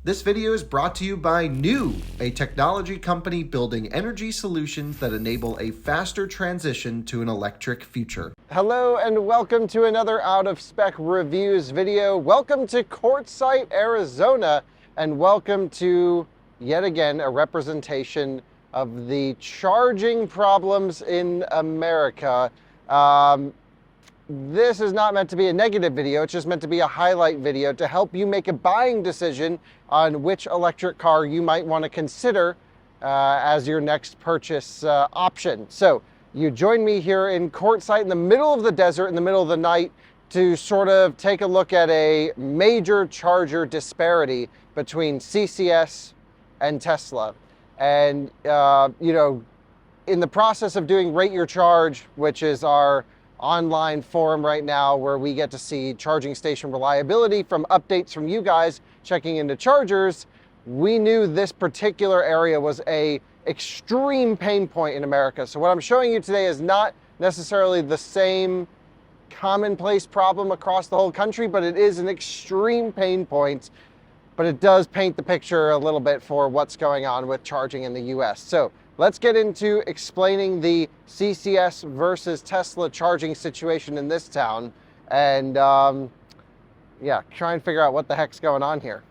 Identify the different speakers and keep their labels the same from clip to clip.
Speaker 1: This video is brought to you by New, a technology company building energy solutions that enable a faster transition to an electric future.
Speaker 2: Hello and welcome to another Out of Spec Reviews video. Welcome to Quartzsite, Arizona, and welcome to, yet again, a representation of the charging problems in America. This is not meant to be a negative video, it's just meant to be a highlight video to help you make a buying decision on which electric car you might want to consider as your next purchase option. So you join me here in Quartzsite in the middle of the desert, in the middle of the night, to sort of take a look at a major charger disparity between CCS and Tesla. And, in the process of doing Rate Your Charge, which is our online forum right now where we get to see charging station reliability from updates from you guys checking into chargers, we knew this particular area was a extreme pain point in America. So what I'm showing you today is not necessarily the same commonplace problem across the whole country, but it is an extreme pain point, but it does paint the picture a little bit for what's going on with charging in the US. So let's get into explaining the CCS versus Tesla charging situation in this town and try and figure out what the heck's going on here.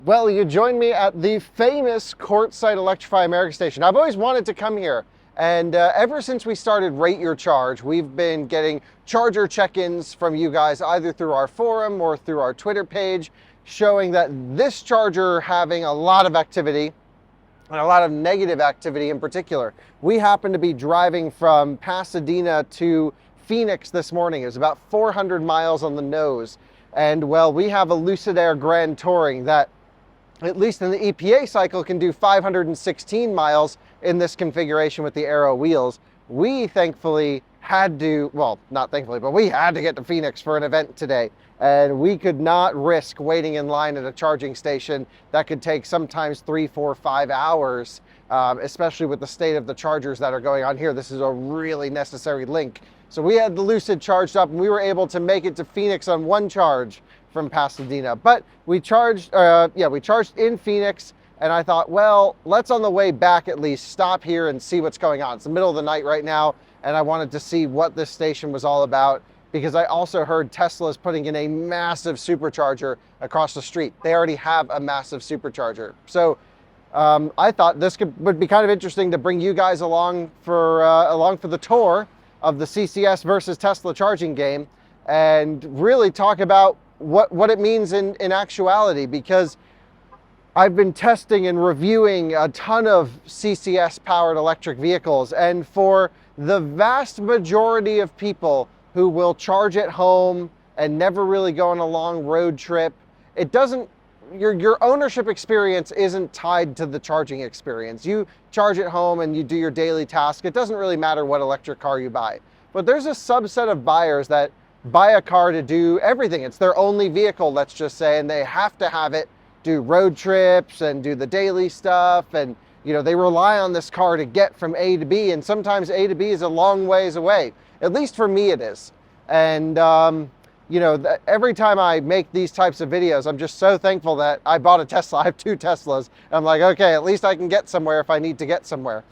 Speaker 2: Well, you joined me at the famous Quartzsite Electrify America station. I've always wanted to come here, and ever since we started Rate Your Charge, we've been getting charger check-ins from you guys either through our forum or through our Twitter page, showing that this charger having a lot of activity and a lot of negative activity in particular. We happened to be driving from Pasadena to Phoenix this morning. It was about 400 miles on the nose. And well, we have a Lucid Air Grand Touring that, at least in the EPA cycle, can do 516 miles in this configuration with the Aero wheels. We thankfully had to, well, not thankfully, but we had to get to Phoenix for an event today. And we could not risk waiting in line at a charging station that could take sometimes 3, 4, 5 hours, especially with the state of the chargers that are going on here. This is a really necessary link. So we had the Lucid charged up and we were able to make it to Phoenix on one charge from Pasadena. But we charged in Phoenix, and I thought, well, let's on the way back at least stop here and see what's going on. It's the middle of the night right now, and I wanted to see what this station was all about, because I also heard Tesla is putting in a massive supercharger across the street. They already have a massive supercharger. So I thought this would be kind of interesting to bring you guys along for the tour of the CCS versus Tesla charging game and really talk about what it means in actuality, because I've been testing and reviewing a ton of CCS powered electric vehicles, and for the vast majority of people who will charge at home and never really go on a long road trip, it doesn't, your ownership experience isn't tied to the charging experience. You charge at home and you do your daily task. It doesn't really matter what electric car you buy. But there's a subset of buyers that buy a car to do everything. It's their only vehicle, let's just say, and they have to have it do road trips and do the daily stuff, and they rely on this car to get from A to B, and sometimes A to B is a long ways away. At least for me it is. And every time I make these types of videos, I'm just so thankful that I bought a Tesla. I have 2 Teslas. And I'm like, okay, at least I can get somewhere if I need to get somewhere.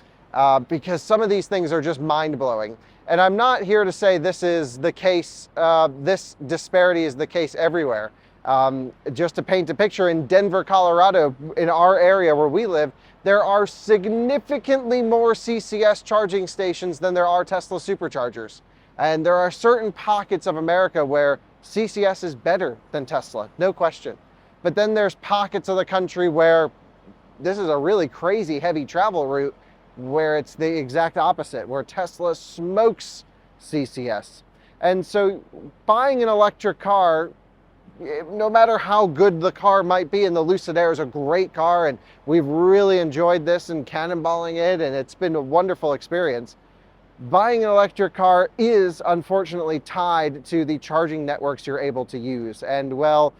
Speaker 2: Because some of these things are just mind-blowing. And I'm not here to say this is the case, this disparity is the case everywhere. Just to paint a picture, in Denver, Colorado, in our area where we live, there are significantly more CCS charging stations than there are Tesla superchargers. And there are certain pockets of America where CCS is better than Tesla, no question. But then there's pockets of the country where this is a really crazy heavy travel route where it's the exact opposite, where Tesla smokes CCS. And so buying an electric car, no matter how good the car might be, and the Lucid Air is a great car, and we've really enjoyed this and cannonballing it, and it's been a wonderful experience. Buying an electric car is unfortunately tied to the charging networks you're able to use. And well,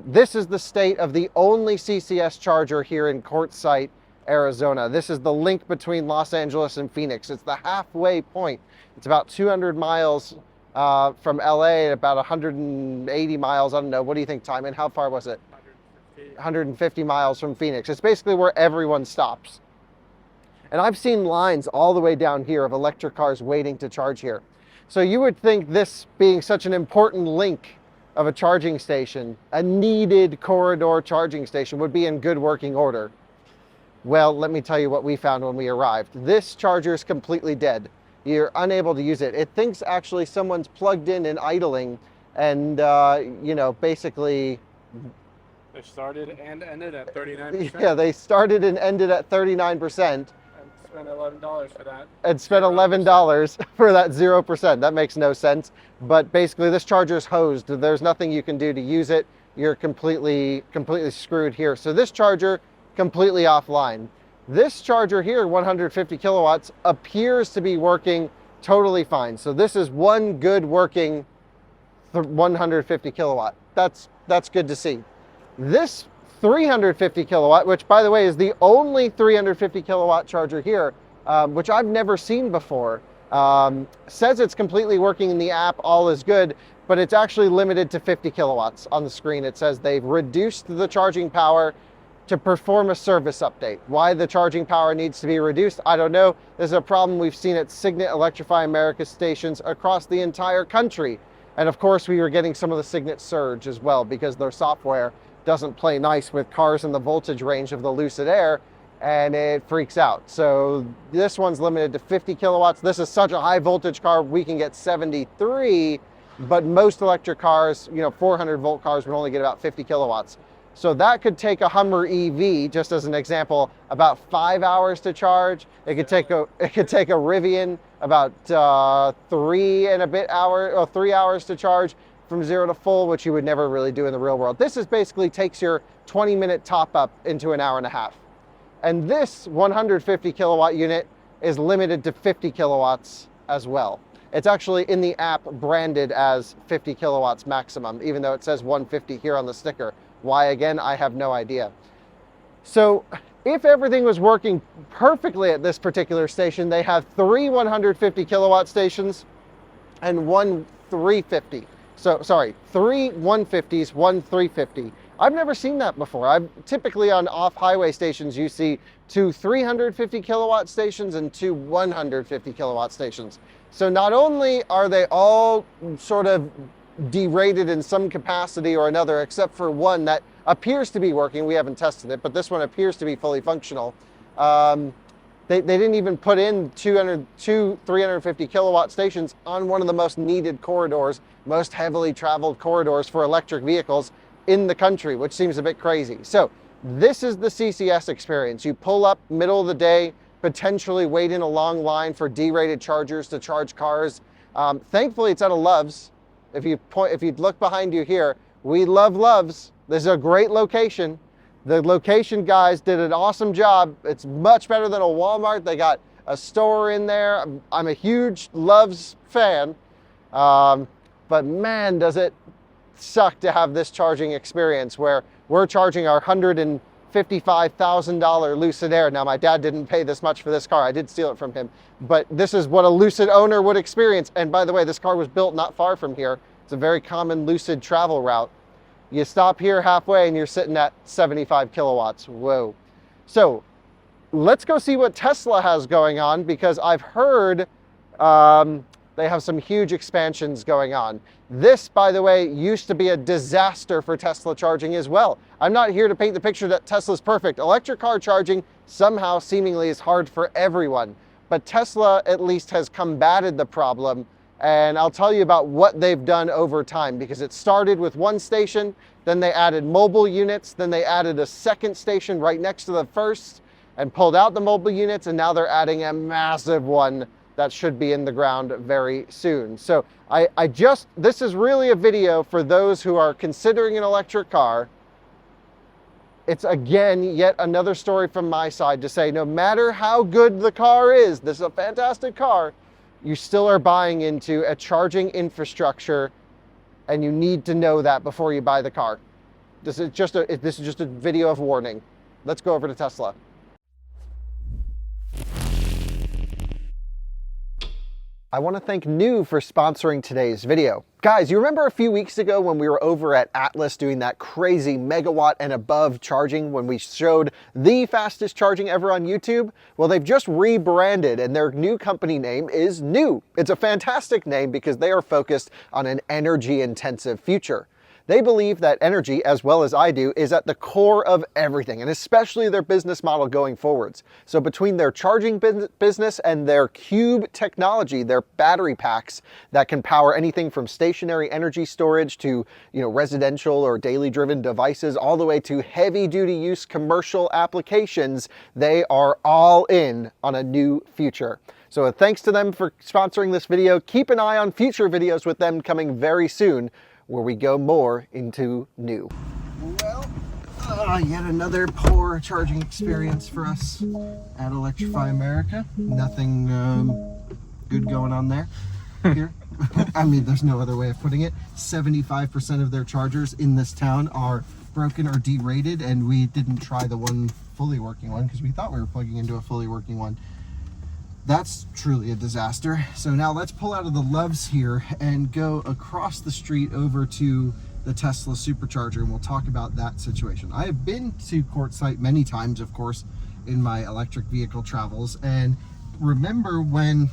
Speaker 2: this is the state of the only CCS charger here in Quartzsite, Arizona. This is the link between Los Angeles and Phoenix. It's the halfway point. It's about 200 miles from LA at about 180 miles. I don't know. What do you think, Timon? How far was it? 150 miles from Phoenix. It's basically where everyone stops. And I've seen lines all the way down here of electric cars waiting to charge here. So you would think this being such an important link of a charging station, a needed corridor charging station, would be in good working order. Well, let me tell you what we found when we arrived. This charger is completely dead. You're unable to use it. It thinks actually someone's plugged in and idling, and basically
Speaker 3: They started and ended at 39%.
Speaker 2: yeah, they started and ended at 39%.
Speaker 3: And spent $11 for that.
Speaker 2: And spent $11 for that 0%. That makes no sense. But basically, this charger's hosed. There's nothing you can do to use it. You're completely screwed here. So this charger, completely offline. This charger here, 150 kilowatts, appears to be working totally fine. So this is one good working 150 kilowatt. That's good to see. This 350 kilowatt, which by the way is the only 350 kilowatt charger here, which I've never seen before, says it's completely working in the app, all is good, but it's actually limited to 50 kilowatts on the screen. It says they've reduced the charging power to perform a service update. Why the charging power needs to be reduced, I don't know. This is a problem we've seen at Signet Electrify America stations across the entire country. And of course, we were getting some of the Signet surge as well because their software doesn't play nice with cars in the voltage range of the Lucid Air, and it freaks out. So this one's limited to 50 kilowatts. This is such a high voltage car, we can get 73, but most electric cars, 400 volt cars would only get about 50 kilowatts. So that could take a Hummer EV, just as an example, about 5 hours to charge. It could take a Rivian about 3 hours to charge from 0 to full, which you would never really do in the real world. This is basically takes your 20-minute top up into an hour and a half. And this 150 kilowatt unit is limited to 50 kilowatts as well. It's actually in the app branded as 50 kilowatts maximum, even though it says 150 here on the sticker. Why, again, I have no idea. So if everything was working perfectly at this particular station, they have 3 150 kilowatt stations and 1 350. So, sorry, 3 150s, 1 350. I've never seen that before. Typically on off-highway stations, you see 2 350 kilowatt stations and 2 150 kilowatt stations. So not only are they all sort of derated in some capacity or another, except for one that appears to be working. We haven't tested it, but this one appears to be fully functional. They didn't even put in 2 350 kilowatt stations on one of the most needed corridors, most heavily traveled corridors for electric vehicles in the country, which seems a bit crazy. So this is the CCS experience. You pull up middle of the day, potentially wait in a long line for D-rated chargers to charge cars. Thankfully, it's at a Love's. If you look behind you here, we love Love's. This is a great location. The location guys did an awesome job. It's much better than a Walmart. They got a store in there. I'm a huge Love's fan, but man, does it suck to have this charging experience where we're charging our $155,000 Lucid Air. Now, my dad didn't pay this much for this car. I did steal it from him, but this is what a Lucid owner would experience. And by the way, this car was built not far from here. It's a very common Lucid travel route. You stop here halfway and you're sitting at 75 kilowatts. Whoa. So let's go see what Tesla has going on, because I've heard they have some huge expansions going on. This, by the way, used to be a disaster for Tesla charging as well. I'm not here to paint the picture that Tesla's perfect. Electric car charging somehow seemingly is hard for everyone, but Tesla at least has combated the problem. And I'll tell you about what they've done over time, because it started with one station, then they added mobile units, then they added a second station right next to the first and pulled out the mobile units, and now they're adding a massive one that should be in the ground very soon. So this is really a video for those who are considering an electric car. It's again, yet another story from my side to say, no matter how good the car is, this is a fantastic car, you still are buying into a charging infrastructure, and you need to know that before you buy the car. This is just a video of warning. Let's go over to Tesla. I want to thank New for sponsoring today's video. Guys, you remember a few weeks ago when we were over at Atlas doing that crazy megawatt and above charging when we showed the fastest charging ever on YouTube? Well, they've just rebranded and their new company name is New. It's a fantastic name because they are focused on an energy intensive future. They believe that energy, as well as I do, is at the core of everything, and especially their business model going forwards. So between their charging business and their Cube technology, their battery packs that can power anything from stationary energy storage to, residential or daily driven devices, all the way to heavy duty use commercial applications, they are all in on a new future. So thanks to them for sponsoring this video. Keep an eye on future videos with them coming very soon, where we go more into New. Well, yet another poor charging experience for us at Electrify America. Nothing good going on there here. I mean, there's no other way of putting it. 75% of their chargers in this town are broken or derated, and we didn't try the one fully working one because we thought we were plugging into a fully working one. That's truly a disaster. So now let's pull out of the Loves here and go across the street over to the Tesla supercharger, and we'll talk about that situation. I have been to Quartzsite many times, of course, in my electric vehicle travels, and remember when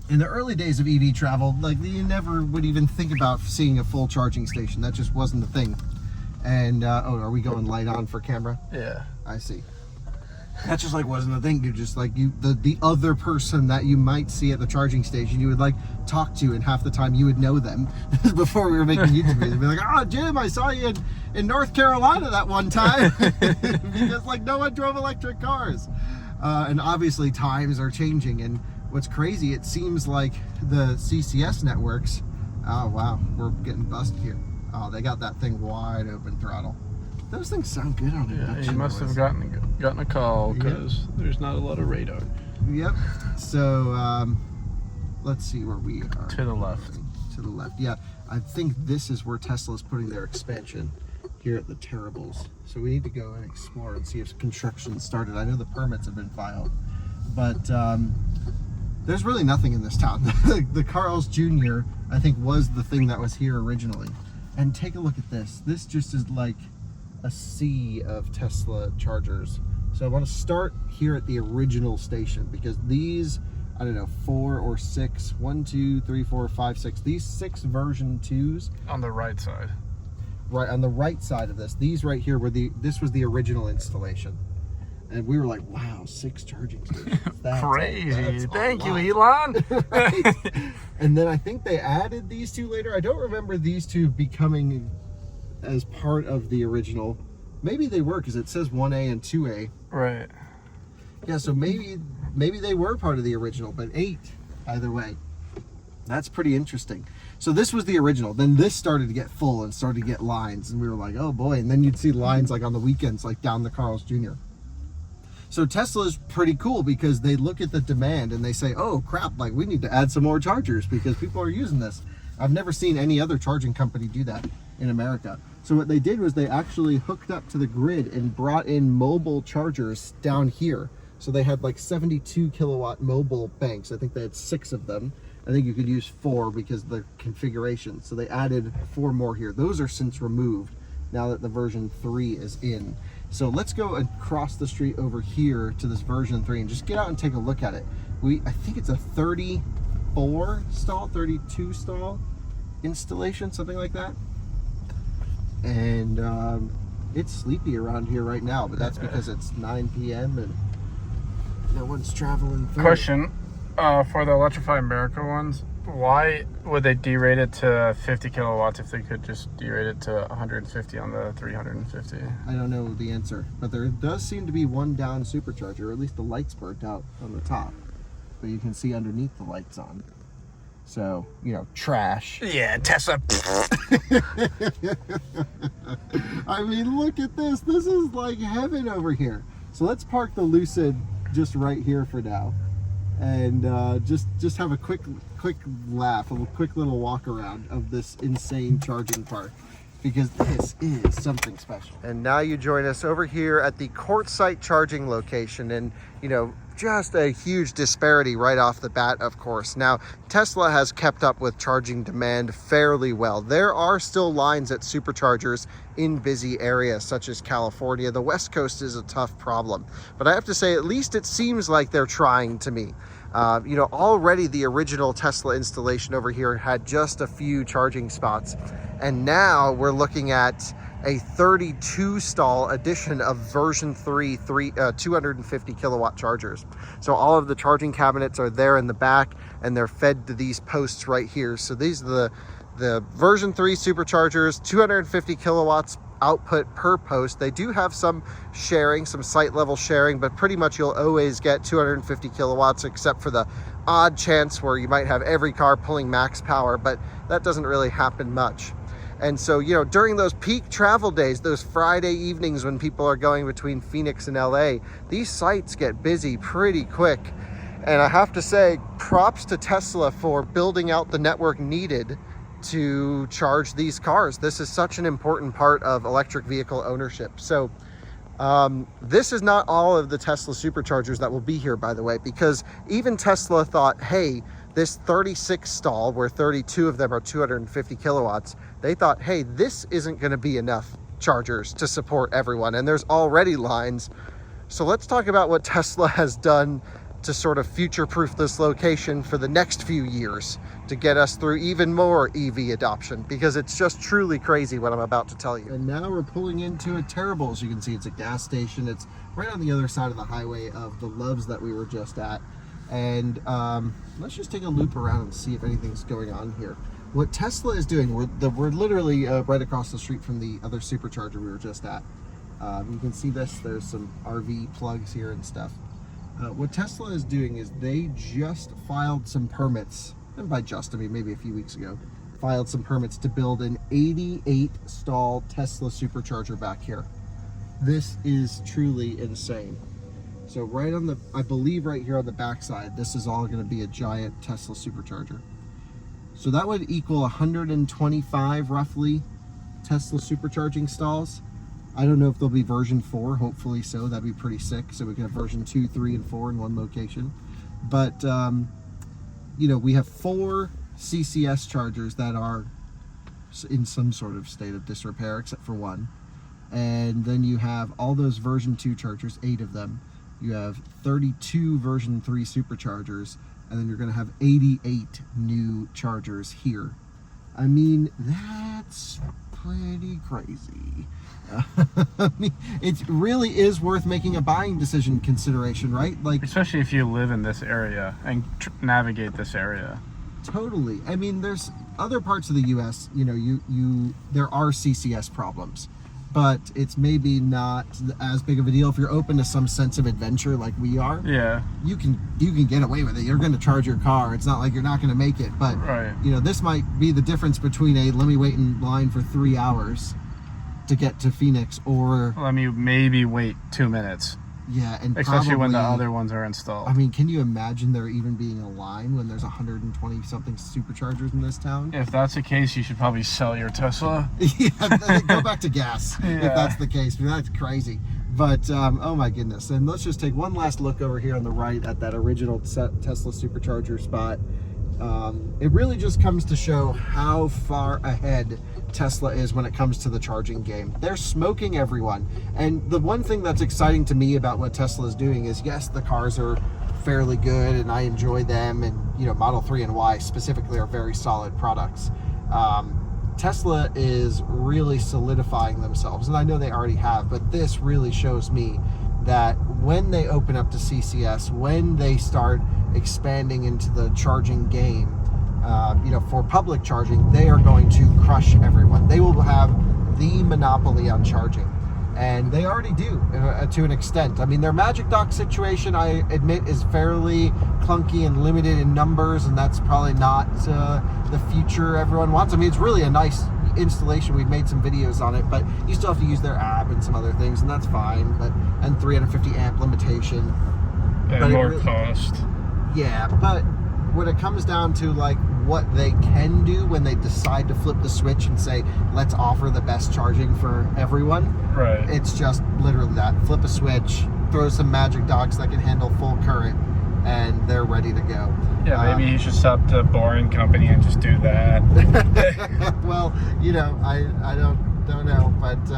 Speaker 2: in the early days of EV travel, like you never would even think about seeing a full charging station. That just wasn't the thing. And oh, are we going light on for camera?
Speaker 3: Yeah.
Speaker 2: I see. That just wasn't a thing. You just the other person that you might see at the charging station, you would talk to, and half the time you would know them. Before we were making YouTube videos, you'd be like, "Oh, Jim, I saw you in North Carolina that one time," because no one drove electric cars. And obviously times are changing, and what's crazy, it seems like the CCS networks. Oh wow, we're getting busted here. Oh, they got that thing wide open throttle. Those things sound good on it.
Speaker 3: Yeah, you must have gotten a call because there's not a lot of radar.
Speaker 2: Yep. So let's see where we are.
Speaker 3: To the left.
Speaker 2: To the left. Yeah, I think this is where Tesla's putting their expansion here at the Terribles. So we need to go and explore and see if construction started. I know the permits have been filed, but there's really nothing in this town. The Carl's Jr. I think was the thing that was here originally. And take a look at this. This just is a sea of Tesla chargers. So I want to start here at the original station, because these, I don't know, 4 or 6, 1, 2, 3, 4, 5, 6, these 6 version 2s
Speaker 3: On the right side.
Speaker 2: right on the right side of this right here were this was the original installation, and we were like, wow, 6 charging stations. That's
Speaker 3: crazy. Thank you,
Speaker 2: lot.
Speaker 3: Elon.
Speaker 2: Right? And then I think they added these 2 later. I don't remember these 2 becoming as part of the original. Maybe they were, because it says 1A and 2A.
Speaker 3: Right.
Speaker 2: Yeah, so maybe they were part of the original, but 8 either way. That's pretty interesting. So this was the original. Then this started to get full and started to get lines, and we were like, oh boy. And then you'd see lines on the weekends, down the Carl's Jr. So Tesla's pretty cool because they look at the demand and they say, oh crap, we need to add some more chargers because people are using this. I've never seen any other charging company do that in America. So what they did was they actually hooked up to the grid and brought in mobile chargers down here. So they had 72 kilowatt mobile banks. I think they had 6 of them. I think you could use 4 because of the configuration. So they added 4 more here. Those are since removed now that the version 3 is in. So let's go across the street over here to this version 3 and just get out and take a look at it. I think it's a 34 stall, 32 stall installation, something like that. And it's sleepy around here right now, but that's because it's 9 p.m. and no one's traveling through.
Speaker 3: Question, for the Electrify America ones, why would they derate it to 50 kilowatts if they could just derate it to 150 on the 350?
Speaker 2: I don't know the answer, but there does seem to be one down supercharger, or at least the lights burnt out on the top, but you can see underneath the lights on. So, trash.
Speaker 3: Yeah, Tesla.
Speaker 2: I mean, look at this. This is like heaven over here. So let's park the Lucid just right here for now, and just have a quick laugh, a quick little walk around of this insane charging park, because this is something special. And now you join us over here at the Quartzsite charging location, and just a huge disparity right off the bat, of course. Now, Tesla has kept up with charging demand fairly well. There are still lines at superchargers in busy areas such as California. The West Coast is a tough problem, but I have to say, at least it seems like they're trying to me. Already the original Tesla installation over here had just a few charging spots, and now we're looking at a 32 stall edition of version 3 250 kilowatt chargers. So all of the charging cabinets are there in the back, and they're fed to these posts right here. So these are the version 3 superchargers, 250 kilowatts output per post. They do have some sharing, some site level sharing, but pretty much you'll always get 250 kilowatts, except for the odd chance where you might have every car pulling max power, but that doesn't really happen much. And so, during those peak travel days, those Friday evenings when people are going between Phoenix and LA, these sites get busy pretty quick. And I have to say, props to Tesla for building out the network needed to charge these cars. This is such an important part of electric vehicle ownership. So this is not all of the Tesla superchargers that will be here, by the way, because even Tesla thought, hey, this 36 stall where 32 of them are 250 kilowatts, they thought, hey, this isn't going to be enough chargers to support everyone, and there's already lines. So let's talk about what Tesla has done to sort of future-proof this location for the next few years to get us through even more EV adoption, because it's just truly crazy what I'm about to tell you. And now we're pulling into a Terrible. As you can see, it's a gas station. It's right on the other side of the highway of the Loves that we were just at. And let's just take a loop around and see if anything's going on here. What Tesla is doing, we're literally right across the street from the other supercharger we were just at. You can see this, there's some RV plugs here and stuff. What Tesla is doing is they just filed some permits, and by just, I mean maybe a few weeks ago, filed some permits to build an 88 stall Tesla supercharger back here. This is truly insane. So right on the, I believe right here on the backside, this is all going to be a giant Tesla supercharger. So that would equal 125 roughly Tesla supercharging stalls. I don't know if there'll be version 4, hopefully so, that'd be pretty sick. So we can have version 2, 3, and 4 in one location. But, we have 4 CCS chargers that are in some sort of state of disrepair, except for one. And then you have all those version 2 chargers, 8 of them. You have 32 version 3 superchargers, and then you're going to have 88 new chargers here. I mean, that's pretty crazy. I mean, it really is worth making a buying decision consideration, right? Like,
Speaker 3: especially if you live in this area and navigate this area.
Speaker 2: Totally. I mean, there's other parts of the U.S. There are CCS problems, but it's maybe not as big of a deal if you're open to some sense of adventure like we are.
Speaker 3: Yeah.
Speaker 2: You can get away with it. You're going to charge your car. It's not like you're not going to make it. But
Speaker 3: right.
Speaker 2: This might be the difference between let me wait in line for 3 hours to get to Phoenix, or
Speaker 3: let me maybe wait 2 minutes.
Speaker 2: Yeah, and
Speaker 3: especially when the other ones are installed.
Speaker 2: I mean, can you imagine there even being a line when there's 120 something superchargers in this town?
Speaker 3: If that's the case, you should probably sell your Tesla.
Speaker 2: Yeah, go back to gas.
Speaker 3: Yeah.
Speaker 2: If that's the case. That's crazy. But oh my goodness. And let's just take one last look over here on the right at that original Tesla supercharger spot. It really just comes to show how far ahead Tesla is when it comes to the charging game. They're smoking everyone. And the one thing that's exciting to me about what Tesla is doing is, yes, the cars are fairly good and I enjoy them, and Model 3 and Y specifically are very solid products. Tesla is really solidifying themselves, and I know they already have, but this really shows me that when they open up to CCS, when they start expanding into the charging game, for public charging, they are going to crush everyone. They will have the monopoly on charging, and they already do to an extent. I mean, their Magic Dock situation, I admit, is fairly clunky and limited in numbers, and that's probably not the future everyone wants. I mean, it's really a nice installation. We've made some videos on it, but you still have to use their app and some other things, and that's fine. And 350 amp limitation.
Speaker 3: And more cost.
Speaker 2: Yeah, but when it comes down to like what they can do when they decide to flip the switch and say, let's offer the best charging for everyone,
Speaker 3: right?
Speaker 2: It's just literally that. Flip a switch, throw some magic docks that can handle full current, and they're ready to go.
Speaker 3: Yeah, maybe he should stop the boring company and just do that.
Speaker 2: Well, you know, I don't know, but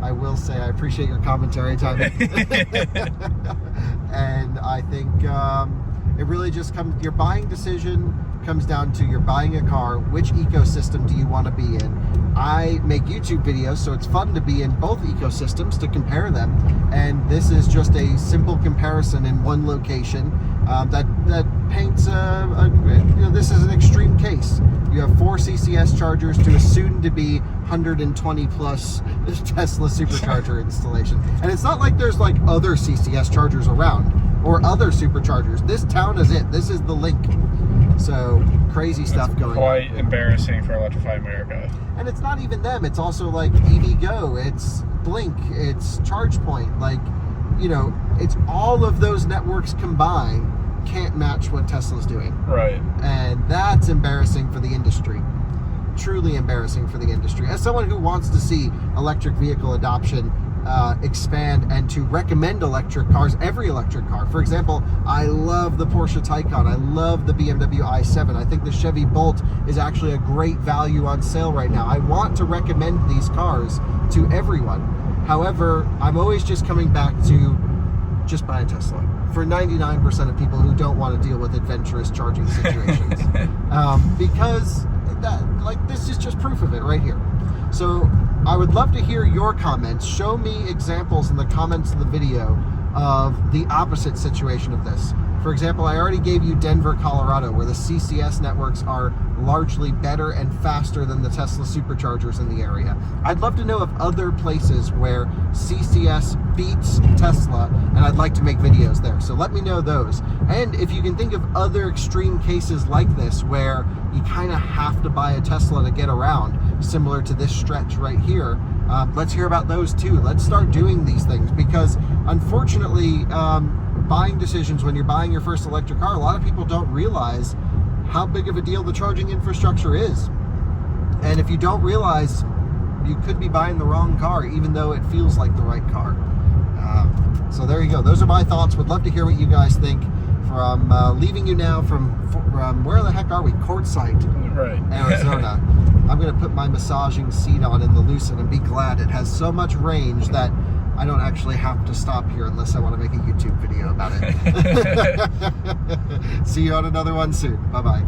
Speaker 2: I will say I appreciate your commentary, Tommy. And I think it really just comes, your buying decision comes down to, you're buying a car, which ecosystem do you want to be in? I make YouTube videos, so it's fun to be in both ecosystems to compare them, and this is just a simple comparison in one location that paints you know, this is an extreme case. You have 4 CCS chargers to a soon-to-be 120 plus Tesla supercharger installation, and it's not like there's like other CCS chargers around or other superchargers. This town is it. This is the link. So crazy stuff going on.
Speaker 3: Quite embarrassing for Electrify America.
Speaker 2: And it's not even them. It's also like EVgo, it's Blink, it's ChargePoint. Like, you know, it's all of those networks combined can't match what Tesla's doing.
Speaker 3: Right.
Speaker 2: And that's embarrassing for the industry. Truly embarrassing for the industry. As someone who wants to see electric vehicle adoption expand and to recommend electric cars, every electric car. For example, I love the Porsche Taycan. I love the BMW i7. I think the Chevy Bolt is actually a great value on sale right now. I want to recommend these cars to everyone. However, I'm always just coming back to just buy a Tesla. For 99% of people who don't want to deal with adventurous charging situations. Because that, like, this is just proof of it right here. So I would love to hear your comments. Show me examples in the comments of the video of the opposite situation of this. For example, I already gave you Denver, Colorado, where the CCS networks are largely better and faster than the Tesla superchargers in the area. I'd love to know of other places where CCS beats Tesla, and I'd like to make videos there. So let me know those. And if you can think of other extreme cases like this where you kind of have to buy a Tesla to get around, similar to this stretch right here, let's hear about those too. Let's start doing these things, because unfortunately, buying decisions when you're buying your first electric car, a lot of people don't realize how big of a deal the charging infrastructure is. And if you don't realize, you could be buying the wrong car, even though it feels like the right car. So there you go. Those are my thoughts. Would love to hear what you guys think. From leaving you now from where the heck are we? Quartzsite,
Speaker 3: right.
Speaker 2: Arizona. I'm going to put my massaging seat on in the Lucid and be glad it has so much range that I don't actually have to stop here unless I want to make a YouTube video about it. See you on another one soon. Bye-bye.